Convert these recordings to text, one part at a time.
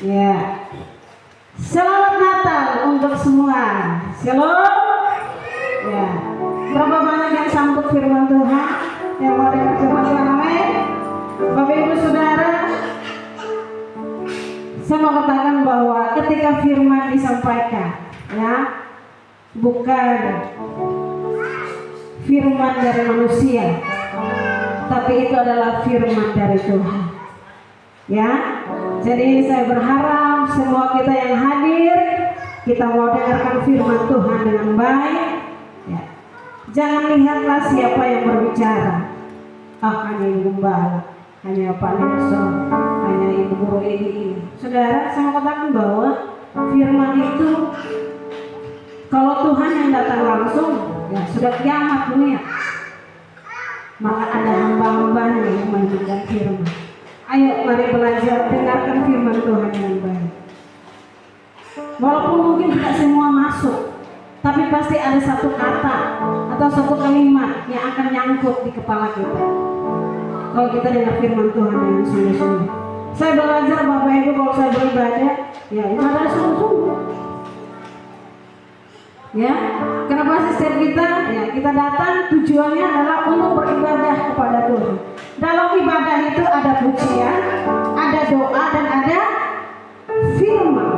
Ya. Selamat Natal untuk semua. Shalom. Ya. Berapa banyak yang sambut firman Tuhan? Yang mau dengar firman Tuhan, amin. Bapak Ibu Saudara, saya mau katakan bahwa ketika firman disampaikan, ya, bukan firman dari manusia, tapi itu adalah firman dari Tuhan. Ya, jadi saya berharap semua kita yang hadir, kita mau dengarkan firman Tuhan dengan baik. Ya. Jangan lihatlah siapa yang berbicara. Hanya ibu gembala, hanya Pak Nelson, hanya ibu guru ini. Saudara, saya mau katakan bahwa firman itu, kalau Tuhan yang datang langsung, ya sudah kiamat dunia. Maka ada hamba-hambanya yang mendengarkan firman. Ayo mari belajar dengarkan firman Tuhan dengan baik. Walaupun mungkin tidak semua masuk, tapi pasti ada satu kata atau satu kalimat yang akan nyangkut di kepala kita. Kalau kita dengar firman Tuhan dengan sungguh-sungguh. Saya belajar Bapak Ibu, kalau saya beribadah, ya ibadah sungguh-sungguh. Ya, kenapa setiap kita, ya kita datang tujuannya adalah untuk beribadah kepada Tuhan. Dalam ibadah itu ada pujian, ada doa, dan ada firman.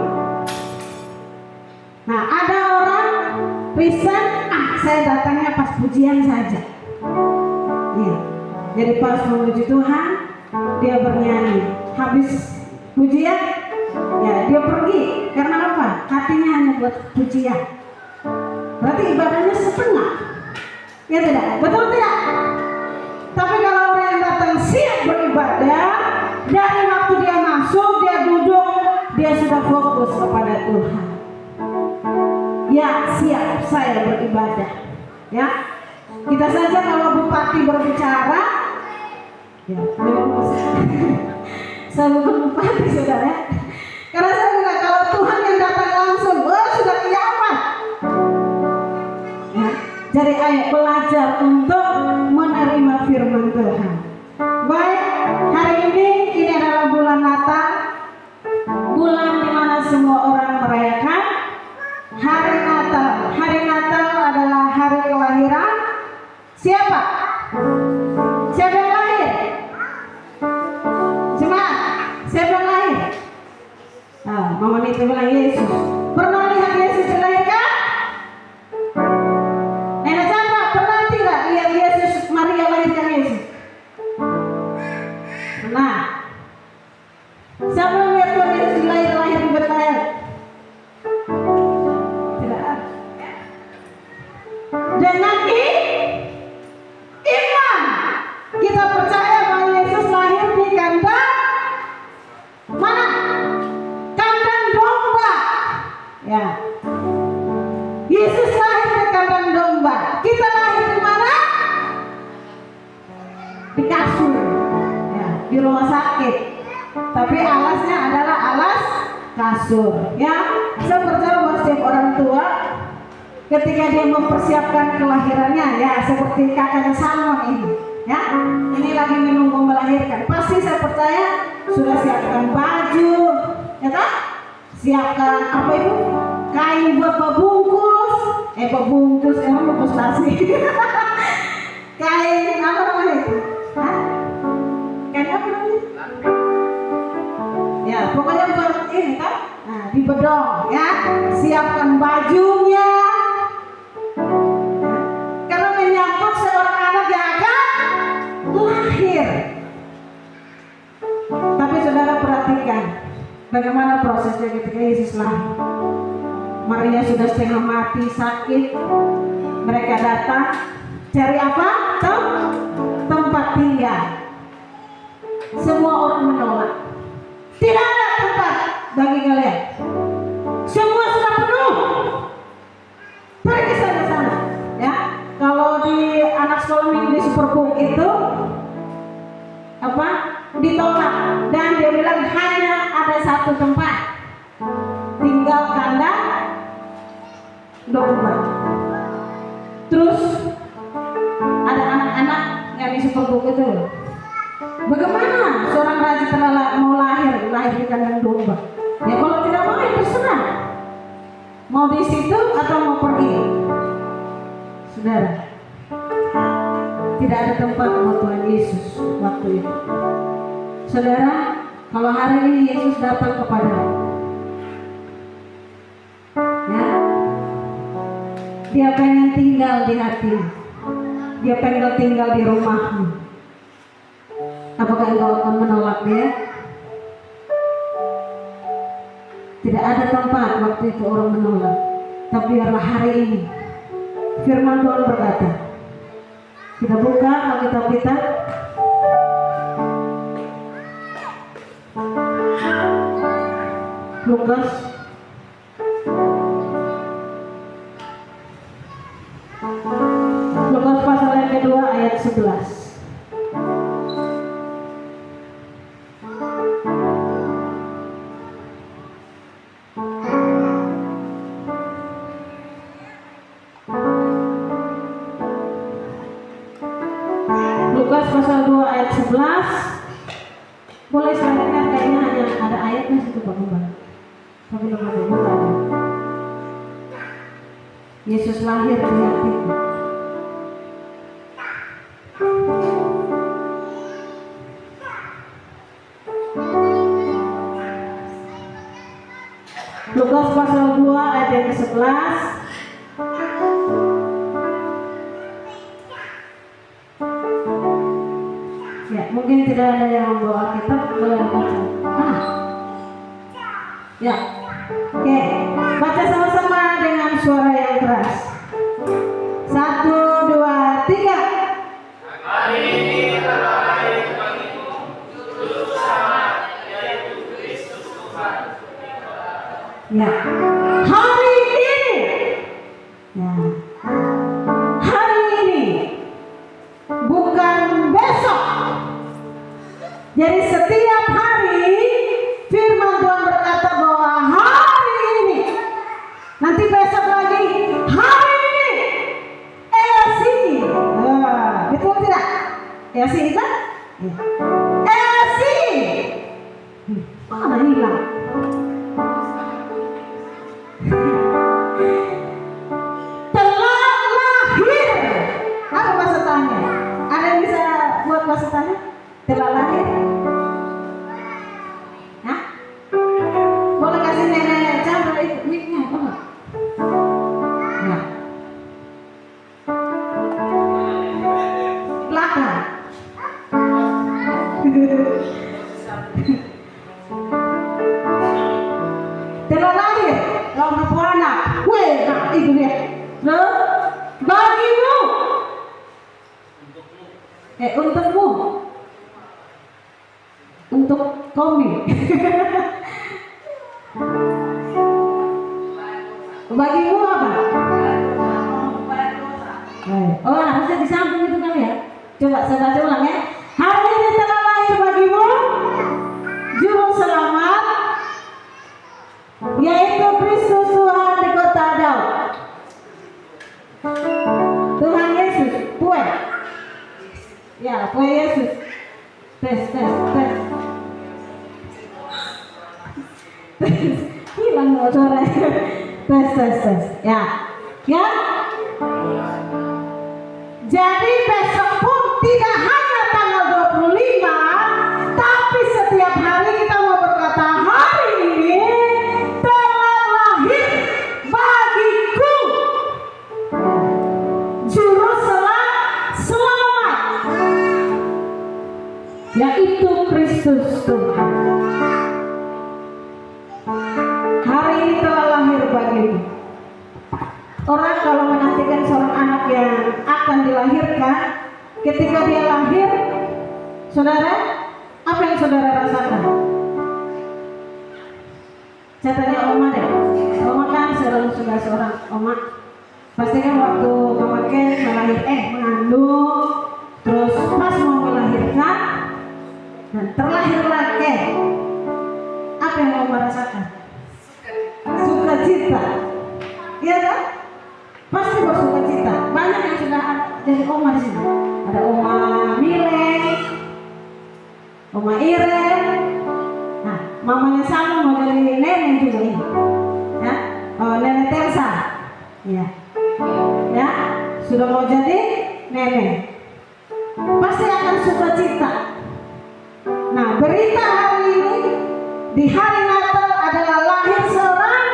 Nah, ada orang riset, saya datangnya pas pujian saja. Ya, jadi pas memuji Tuhan, dia bernyanyi. Habis pujian, ya dia pergi. Karena apa? Hatinya hanya buat pujian. Berarti ibadahnya setengah. Ya tidak? Betul tidak? Tapi kalau orang yang datang siap beribadah, dari waktu dia masuk, dia duduk, dia sudah fokus kepada Tuhan. Ya, siap saya beribadah. Ya, kita saja kalau bupati berbicara, ya, saya bukan bupati saudara. Karena saya bilang kalau Tuhan yang datang langsung, sudah kiamat. Ya, jadi ayo belajar untuk menerima firman Tuhan. Baik, hari ini adalah bulan Natal, bulan di mana semua orang merayakan hari Natal. Hari Natal adalah hari kelahiran siapa? Siapa yang lahir? Jemaat, siapa yang lahir? Mama Nita bilang Yesus. Pernah lihat Yesus dilahirkan? Nenek siapa? Pernah tidak lihat Yesus, Maria lahirkan Yesus? Pernah. Siapa yang lihat Tuhan Yesus lahir di Betlehem? Tidak. Dengan iman kita percaya bahwa Yesus lahir di kandang mana? Kandang domba. Ya. Yesus lahir di kandang domba. Kita lahir di mana? Di kasur. Ya, di rumah sakit. Tapi alasnya adalah alas kasur. Ya, saya percaya bahwa setiap orang tua ketika dia mempersiapkan kelahirannya, ya seperti kakaknya Salmon ini, ya ini lagi menunggu melahirkan, pasti saya percaya sudah siapkan baju, ya kan? Siapkan apa itu? Kain buat membungkus, emang bungkus nasi. Kain apa namanya itu? Kain apa namanya? Ya pokoknya buat ini kan? Nah, di bedong, ya siapkan bajunya. Karena menyambut seorang anak yang akan lahir. Tapi saudara perhatikan bagaimana prosesnya ketika Yesus lahir. Maria sudah setengah mati sakit. Mereka datang cari apa? Tempat tinggal. Semua orang menolak. Tidak ada tempat bagi kalian. Semua sudah penuh. Pergi saja sana. Ya, kalau di anak sekolah minggu di Superbook itu apa? Ditolak dan dia bilang hanya ada satu tempat. Tinggal kandang domba. Terus ada anak-anak yang di Superbook itu. Bagaimana seorang raja telah mau lahir di kandang domba? Ya kalau tidak mau ya terserah. Mau di situ atau mau pergi. Saudara, tidak ada tempat buat Tuhan Yesus waktu itu. Saudara, kalau hari ini Yesus datang kepadamu, ya, Dia pengen tinggal di hatimu, Dia pengen tinggal di rumahmu. Apakah engkau akan menolak Dia? Tidak ada tempat waktu itu orang menolak. Tapi biarlah hari ini firman Tuhan berkata. Kita buka Alkitab kita. Lukas pasal yang kedua ayat 11. Lukas pasal 2 ayat 11. Boleh saya dengar, kayaknya hanya ada ayatnya situ Pak Kembang. Tapi nomor 2 ada. Yesus lahir di hatiku. Lukas pasal 2 ayat yang ke-11. Ya, mungkin tidak ada yang membawa kitab, boleh baca. Ya, oke, baca sama-sama dengan suara yang keras. 1, 2, 3. Hari ini telah lahir bagimu Juru Selamat, yaitu Kristus Tuhan. Ya, hari ini. Ya, hari ini, bukan besok. Jadi setiap hari firman Tuhan berkata bahwa hari ini, nanti besok lagi, hari ini, Esi, betul tidak? Esi itu? Esi, mana hilang? Telah lahir. Apa bahasa tanya? Ada yang bisa buat bahasa tanya? Telah lahir? Hah? Boleh kasih nenek Chandra itu mic-nya? Boleh? Ya. Belakang. Telah lahir. Lalu beranak. Weh, nah itu dia. Loh, bagimu. Untukmu. Untuk kami. Bagimu apa? Oh, harusnya disambung itu kali ya. Coba saya baca ulang ya. Hari ini telah lahir bagimu Juru Selamat, yaitu Kristus Tuhan di kota Daud. Tuhan Yesus, kue. Ya, kue Yesus. Tes. Hilang suara. Tes. Ya. Jadi besok pun tidak hanya tanggal 25, tapi setiap hari kita mau berkata hari ini telah lahir bagiku Juru Selamat, yaitu Kristus Tuhan. Hari ini telah lahir bagimu. Orang kalau menantikan seorang anak yang akan dilahirkan, ketika dia lahir, saudara, apa yang saudara rasakan? Saya tanya Oma deh. Oma kan sudah seorang Oma. Pasti kan waktu Mama Ken mengandung, terus pas mau melahirkan, dan terlahirlah Ken. Apa yang Oma rasakan? Sukacita. Iya kan? Pasti bersukacita. Banyak yang sudah jadi Oma di sini. Ada Oma Mile, Oma Iren. Nah, mamanya sama mau jadi nenek juga ini. Ya, oh, nenek Teresa. Ya, ya, sudah mau jadi nenek. Pasti akan sukacita. Nah, berita hari ini di hari Natal adalah lahir seorang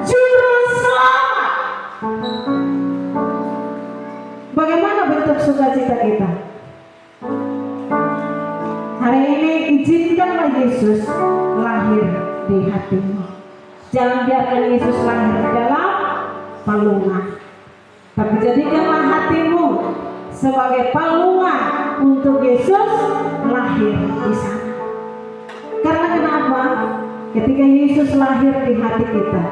juru selamat. Bagaimana bentuk sukacita kita? Hari ini izinkanlah Yesus lahir di hatimu. Jangan biarkan Yesus lahir di dalam palungan, tapi jadikanlah hatimu sebagai palungan untuk Yesus lahir di sana. Karena kenapa? Ketika Yesus lahir di hati kita,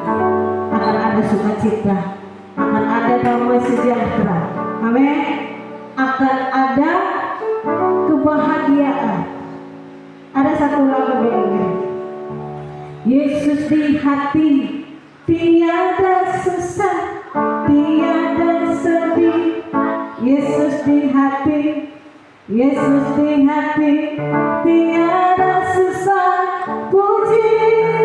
akan ada sukacita, akan ada damai sejahtera. Amin. Akan ada kebahagiaan. Ada satu lagu yang Yesus di hati, tiada susah, tiada sedih. Yesus di hati, Yesus di hati, tiada susah. Puji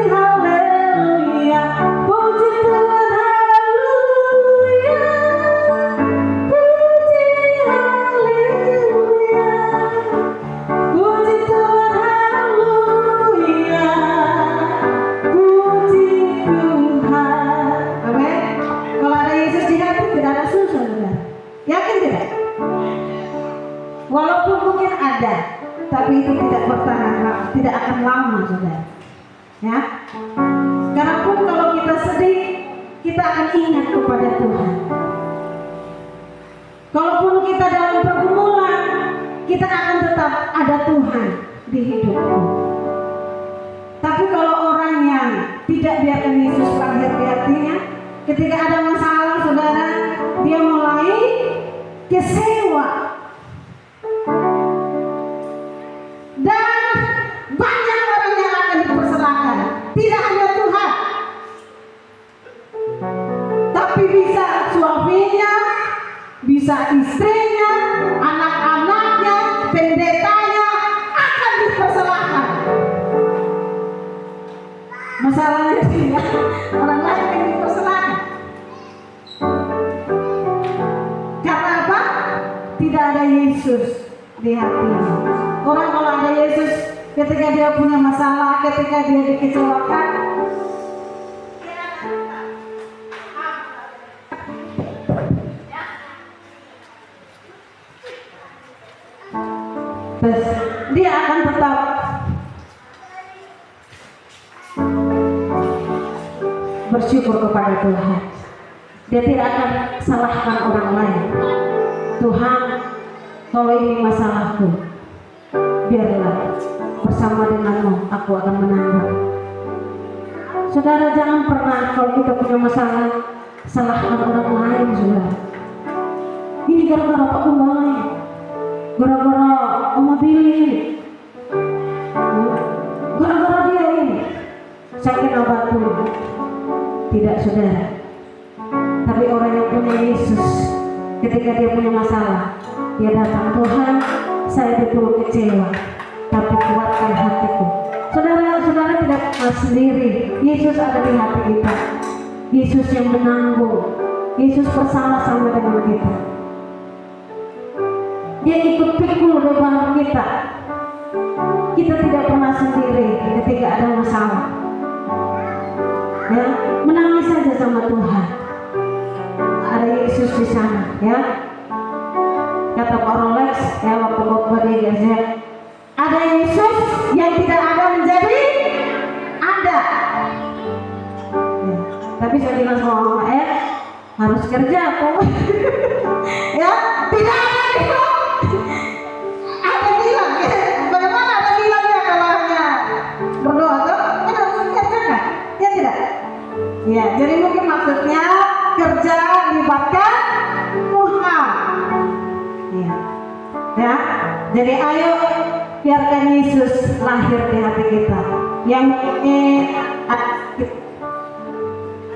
haleluya, puji Tuhan haleluya, puji haleluya, puji Tuhan haleluya, puji Tuhan. Amin. Kalau ada Yesus di hati tidak ada susah, saudara. Yakin tidak? Walaupun mungkin ada, tapi itu tidak bertahan, tidak akan lama, saudara. Ya, karena pun kalau kita sedih, kita akan ingat kepada Tuhan. Kalaupun kita dalam pergumulan, kita akan tetap ada Tuhan di hidupku. Tapi kalau orang yang tidak biarkan Yesus lahir di hatinya, ketika ada masalah, saudara, dia mulai kecewa. Dan banyak orang yang akan dipersalahkan. Tidak hanya Tuhan, tapi bisa suaminya, bisa istrinya, anak-anaknya, pendetanya akan dipersalahkan. Masalahnya tidak orang lain yang dipersalahkan. Karena apa? Tidak ada Yesus di hatinya. Orang kalau ada Yesus, ketika dia punya masalah, ketika dia dikecewakan, terus dia akan tetap bersyukur kepada Tuhan. Dia tidak akan salahkan orang lain. Tuhan, kalau ini masalahku, biarlah bersama denganmu aku akan menanggung. Saudara, jangan pernah kalau kita punya masalah salahkan orang lain, saudara. Ini gara-gara Pak Kumbang, gara-gara Oma Billy, gara-gara dia ini sakit batu. Tidak, saudara. Tapi orang yang punya Yesus, ketika dia punya masalah, dia datang, Tuhan, saya betul kecewa, tapi kuatkan hatiku. Saudara tidak sendiri. Yesus ada di hati kita. Yesus yang menanggung. Yesus bersama-sama dengan kita. Dia ikut pikul beban kita. Kita tidak pernah sendiri ketika ada masalah. Ya, menangis saja sama Tuhan. Ada Yesus di sana, ya. Kata Pak Rolex, ya, waktu khotbah di GZ, ada Yesus yang tidak ada menjadi ada. Ya, tapi saya bilang sama Mama harus kerja kok. Ya, tidak ada. Ada bilang, ya. Bagaimana ada bilangnya kalau hanya berdoa tuh? Kan harus kerja kan? Ya tidak? Ya, jadi mungkin maksudnya kerja libatkan Tuhan. Ya. Ya, jadi ayo biarkan Yesus lahir di hati kita. Yang mungkin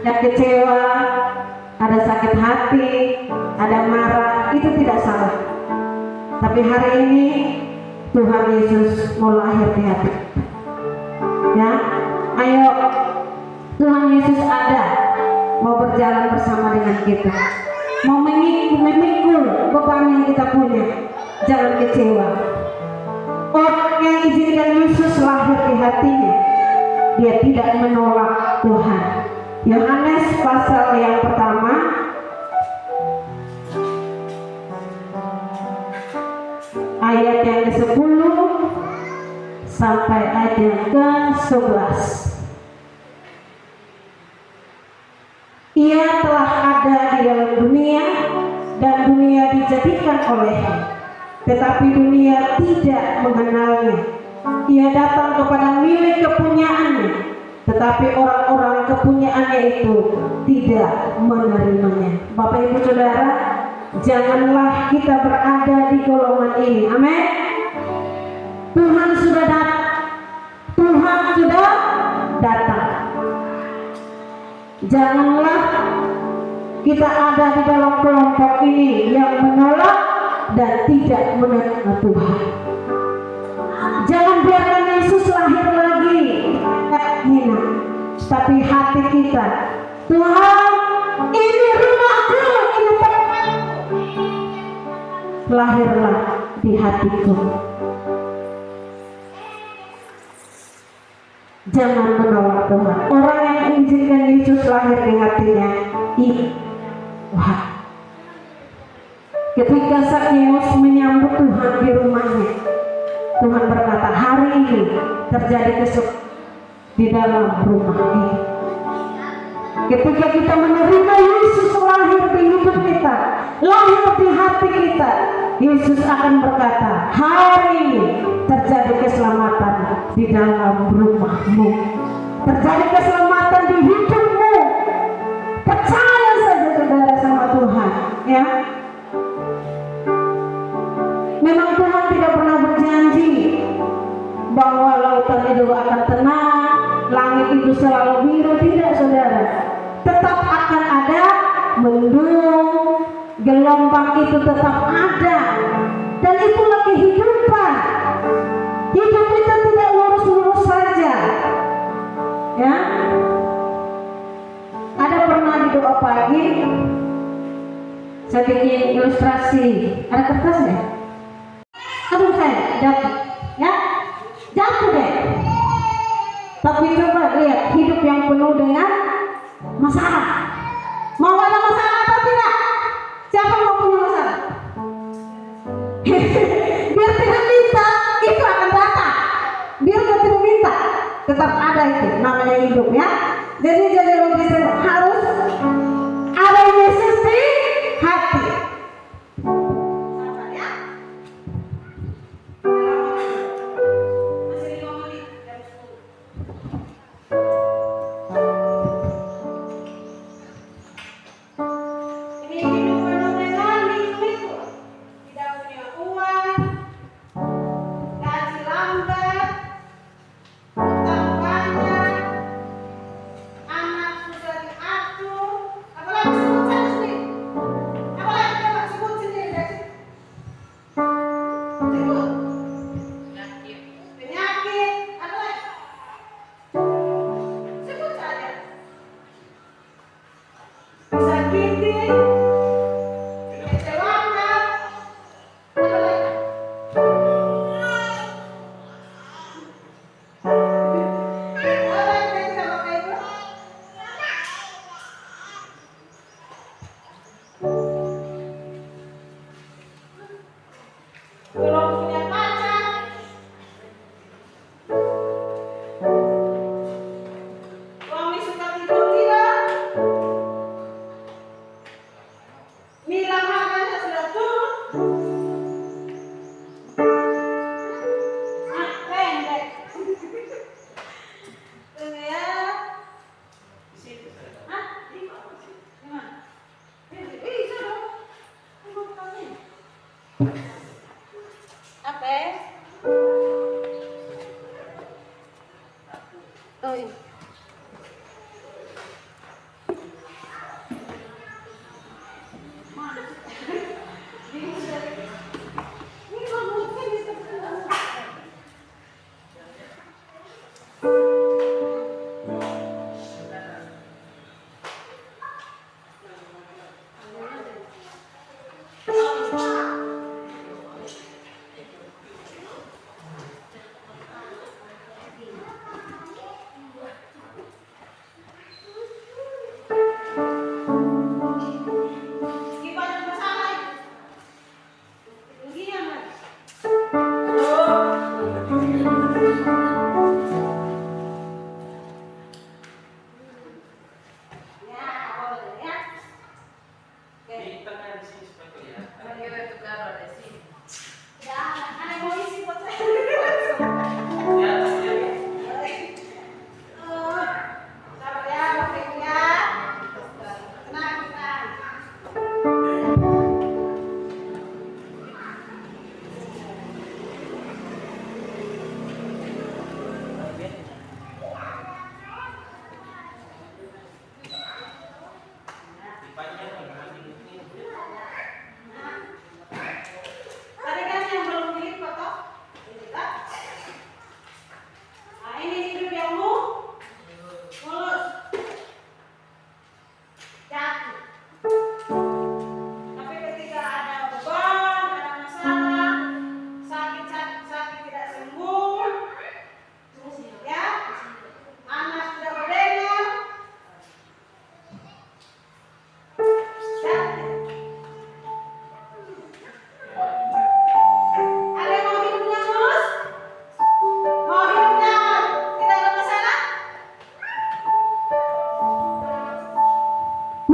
ada kecewa, ada sakit hati, ada marah, itu tidak salah. Tapi hari ini Tuhan Yesus mau lahir di hati. Ya, Ayo, Tuhan Yesus ada, mau berjalan bersama dengan kita, mau memikul beban yang kita punya. Jangan kecewa. Orang yang izinkan Yesus lahir di hatinya, dia tidak menolak Tuhan. Yohanes pasal yang pertama ayat yang ke-10 sampai ayat yang ke-11. Ia telah ada di dalam dunia dan dunia dijadikan olehnya, tetapi dunia tidak mengenalnya. Ia datang kepada milik kepunyaannya, tetapi orang-orang kepunyaannya itu tidak menerimanya. Bapak Ibu Saudara, janganlah kita berada di golongan ini. Amin. Tuhan sudah datang. Tuhan sudah datang. Janganlah kita ada di dalam kelompok ini yang menolak dan tidak menerima Tuhan. Jangan biarkan Yesus lahir lagi hina, tapi hati kita, Tuhan, ini rumahku, ini tempatku. Lahirlah di hatiku. Jangan menolak Tuhan. Orang yang mengizinkan Yesus lahir di hatinya, Tuhan. Ketika Zakheus menyambut Tuhan di rumahnya, Tuhan berkata, hari ini terjadi kesukaan di dalam rumah ini. Ketika kita menerima Yesus lahir di hidup kita, lahir di hati kita, Yesus akan berkata, hari ini terjadi keselamatan di dalam rumahmu, terjadi keselamatan di hidupmu. Percaya saja saudara sama Tuhan, ya. Memang Tuhan tidak pernah berjanji bahwa lautan itu akan tenang, langit itu selalu biru. Tidak, saudara. Tetap akan ada mendung, gelombang itu tetap ada, dan itulah kehidupan. Hidup kita tidak lurus-lurus saja, ya. Ada pernah di doa pagi saya bikin ilustrasi, ada kertasnya? Aduh, saya jatuh, ya, jatuh deh. Tapi coba lihat hidup yang penuh dengan masalah. Mau ada masalah atau tidak? Siapa mau punya masalah? Biar tidak minta, itu akan datang. Biar tidak minta, tetap ada itu namanya hidup, ya. Jadi logisnya harus ada Yesus di hati.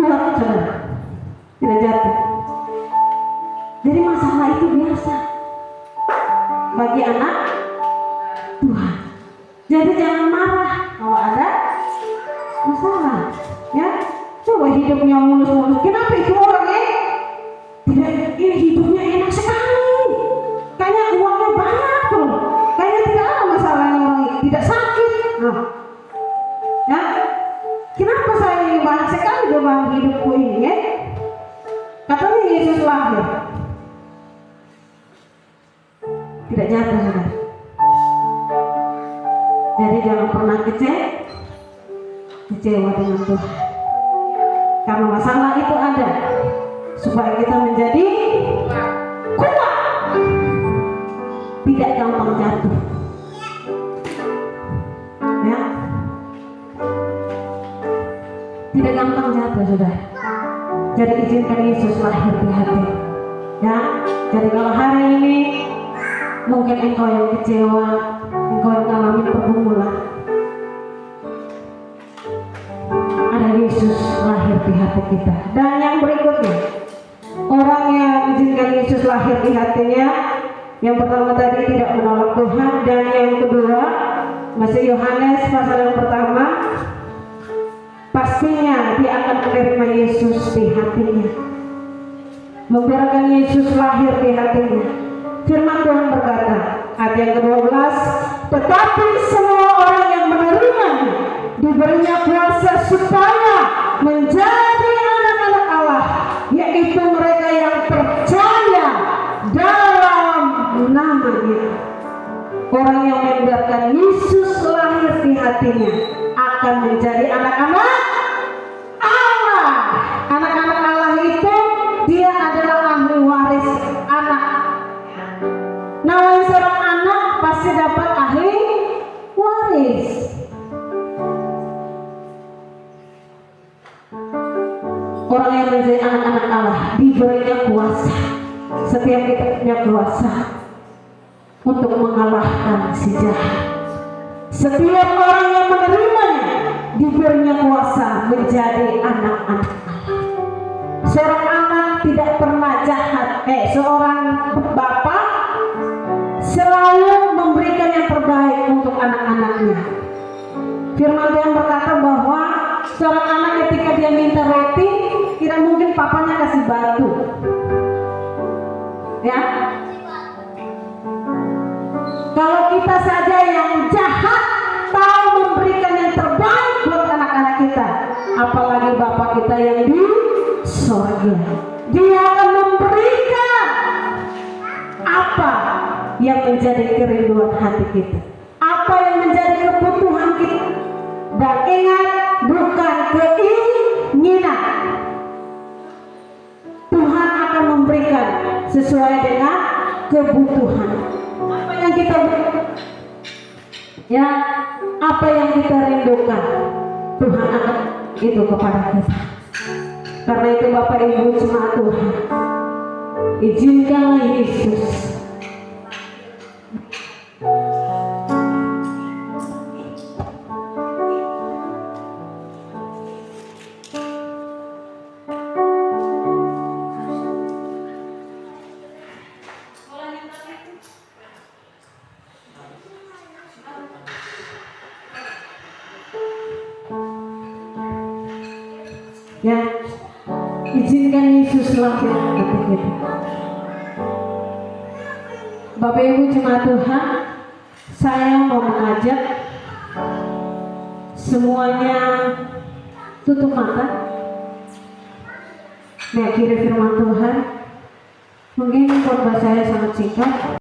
kuat, saudara, tidak jatuh. Jadi masalah itu biasa bagi anak Tuhan. Jadi jangan marah kalau ada masalah, ya. Coba hidupnya mulus-mulus. Kenapa itu orangnya tidak? Ini hidupnya enak sekali. Kayaknya uangnya banyak tuh. Kayaknya tidak ada masalah orang ini. Tidak sakit. Nah, ya. Kenapa saya ini banyak sekali beban hidupku ini, ya? Katanya Yesus lahir. Tidak jatuh, saudara. Jadi jangan pernah kecewa dengan Tuhan. Karena masalah itu ada supaya kita menjadi kuat, tidak gampang jatuh, ya. Tidak gampang jatuh, saudara. Jadi izinkan Yesus lahir di hati, ya. Jadi kalau hari ini mungkin engkau yang kecewa, engkau yang ngalamin pergumulan, ada Yesus lahir di hati kita. Dan yang berikutnya, orang yang izinkan Yesus lahir di hatinya, yang pertama tadi tidak menolak Tuhan, dan yang kedua masih Yohanes pasal yang pertama, pastinya dia akan menerima Yesus di hatinya, membiarkan Yesus lahir di hatinya. Firman Tuhan berkata, ayat yang ke-12, tetapi semua orang yang menerimanya diberinya kuasa supaya menjadi anak-anak Allah, yaitu mereka yang percaya dalam namanya. Orang yang membiarkan Yesus lahir di hatinya akan menjadi anak-anak Allah. Anak-anak Allah itu dia adalah ahli waris anak. Namanya seorang anak pasti dapat ahli waris. Orang yang menjadi anak-anak Allah diberinya kuasa. Setiap kita punya kuasa untuk mengalahkan si jahat. Setiap orang yang menerimanya diberinya kuasa menjadi anak-anak Allah. Seorang anak tidak pernah jahat. Seorang bapak selalu memberikan yang terbaik untuk anak-anaknya. Firman Tuhan berkata bahwa seorang anak ketika dia minta roti, tidak mungkin papanya kasih batu, ya. Kalau kita saja yang jahat tahu memberikan yang terbaik buat anak-anak kita, apalagi Bapa kita yang di sorga. Dia akan memberikan apa yang menjadi kerinduan hati kita, apa yang menjadi kebutuhan kita. Dan ingat, bukan keinginan. Tuhan akan memberikan sesuai dengan kebutuhan. Apa yang kita ya, apa yang kita rindukan, Tuhan akan itu kepada kita. Karena itu Bapak Ibu jemaat Tuhan, izinkanlah Yesus ya, izinkan Yesus lahir di hati kita. Bapak Ibu jemaat Tuhan, saya mau mengajak semuanya tutup mata, mengakhiri firman Tuhan. Mungkin khotbah saya sangat singkat.